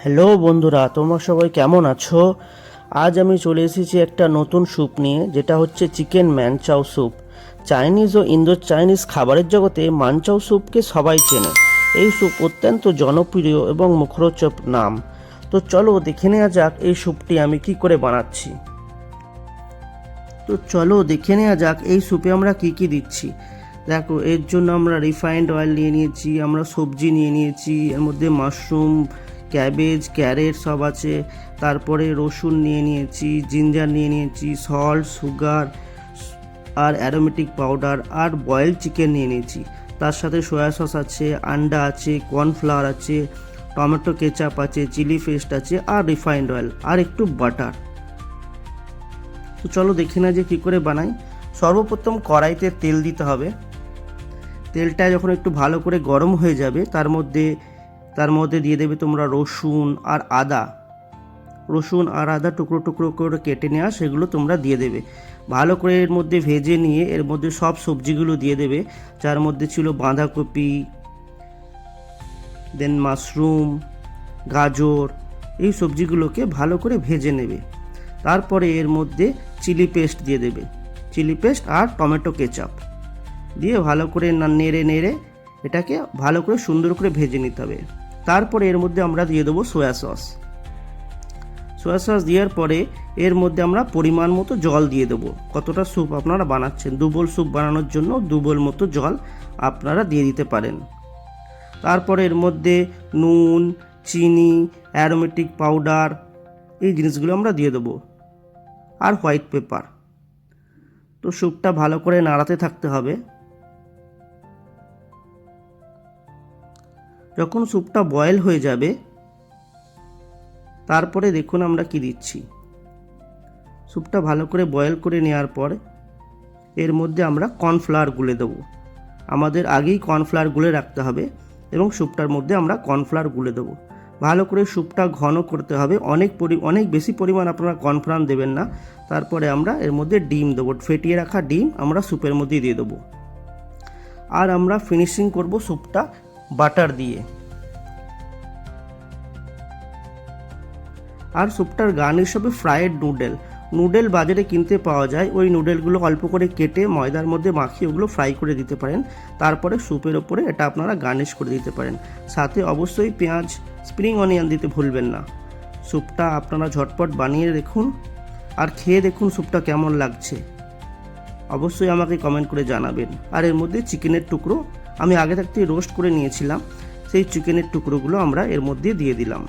Hello বন্ধুরা, তোমরা সবাই কেমন আছো? আজ আমি চলে এসেছি একটা নতুন স্যুপ নিয়ে, যেটা হচ্ছে চিকেন ম্যানচাও স্যুপ। চাইনিজ ও ইন্দো চাইনিজ খাবারের জগতে মানচাও স্যুপকে সবাই চেনে। এই স্যুপ অত্যন্ত জনপ্রিয় এবং মুখরোচক নাম। তো চলো দেখে নেওয়া যাক এই স্যুপটি আমি কি করে বানাচ্ছি। এই স্যুপে আমরা কি কি দিচ্ছি। দেখো, এর জন্য আমরা রিফাইন্ড অয়েল নিয়ে নিয়েছি, আমরা সবজি নিয়ে নিয়েছি, এর মধ্যে মাশরুম, ক্যাবেজ, ক্যারেট সব আছে। তারপরে রসুন নিয়ে নিয়েছি, জিঞ্জার নিয়ে নিয়েছি, সল্ট, সুগার আর অ্যারোমেটিক পাউডার আর বয়েলড চিকেন নিয়ে নিয়েছি। তার সাথে সয়া সস আছে, আন্ডা আছে, কর্নফ্লাওয়ার আছে, টমেটো কেচাপ আছে, চিলি পেস্ট আছে আর রিফাইন্ড অয়েল আর একটু বাটার। তো চলো দেখে না যে কী করে বানাই। সর্বপ্রথম কড়াইতে তেল দিতে হবে। তেলটা যখন একটু ভালো করে গরম হয়ে যাবে, তার মধ্যে দিয়ে দেবে তোমরা রসুন আর আদা টুকরো টুকরো করে কেটে নেওয়া, সেগুলো তোমরা দিয়ে দেবে। ভালো করে এর মধ্যে ভেজে নিয়ে এর মধ্যে সব সবজিগুলো দিয়ে দেবে, যার মধ্যে ছিল বাঁধাকপি, দেন মাশরুম, গাজর। এই সবজিগুলোকে ভালো করে ভেজে নেবে। তারপরে এর মধ্যে চিলি পেস্ট দিয়ে দেবে, চিলি পেস্ট আর টমেটো কেচাপ দিয়ে ভালো করে নেড়ে এটাকে ভালো করে সুন্দর করে ভেজে নিতে হবে। তারপরে এর মধ্যে আমরা দিয়ে দেবো সয়া সস দেওয়ার পরে এর মধ্যে আমরা পরিমাণ মতো জল দিয়ে দেবো। কতটা স্যুপ আপনারা বানাচ্ছেন, 2 বোল স্যুপ বানানোর জন্য 2 বোল মতো জল আপনারা দিয়ে দিতে পারেন। তারপরে এর মধ্যে নুন, চিনি, অ্যারোমেটিক পাউডার, এই জিনিসগুলো আমরা দিয়ে দেবো আর হোয়াইট পেপার। তো স্যুপটা ভালো করে নাড়াতে থাকতে হবে। যখন স্যুপটা বয়েল হয়ে যাবে, তারপরে দেখুন আমরা কি দিচ্ছি। স্যুপটা ভালো করে বয়েল করে নেওয়ার পর এর মধ্যে আমরা কর্নফ্লাওয়ার গুলে দেবো। আমাদের আগেই কর্নফ্লাওয়ার গুলে রাখতে হবে এবং স্যুপটার মধ্যে আমরা কর্নফ্লাওয়ার গুলে দেবো। ভালো করে স্যুপটা ঘন করতে হবে, অনেক বেশি পরিমাণ আপনারা কর্নফ্লাওয়ার দেবেন না। তারপরে আমরা এর মধ্যে ডিম দেবো, ফেটিয়ে রাখা ডিম আমরা স্যুপের মধ্যে দিয়ে দেবো। আর আমরা ফিনিশিং করব স্যুপটা বাটার দিয়ে। আর স্যুপটার গার্নিশ হবে ফ্রাইড নুডল বাজারে কিনতে পাওয়া যায়। ওই নুডলগুলো অল্প করে কেটে ময়দার মধ্যে মাখিয়ে ওগুলো ফ্রাই করে দিতে পারেন। তারপরে স্যুপের ওপরে এটা আপনারা গার্নিশ করে দিতে পারেন। সাথে অবশ্যই পেঁয়াজ, স্প্রিং অনিয়ন দিতে ভুলবেন না। স্যুপটা আপনারা ঝটপট বানিয়ে দেখুন আর খেয়ে দেখুন স্যুপটা কেমন লাগছে। অবশ্যই আমাকে কমেন্ট করে জানাবেন। আর এর মধ্যে চিকেনের টুকরো আমি আগে থাকতে রোস্ট করে নিয়েছিলাম, সেই চিকেনের টুকরোগুলো আমরা এর মধ্যে দিয়ে দিলাম।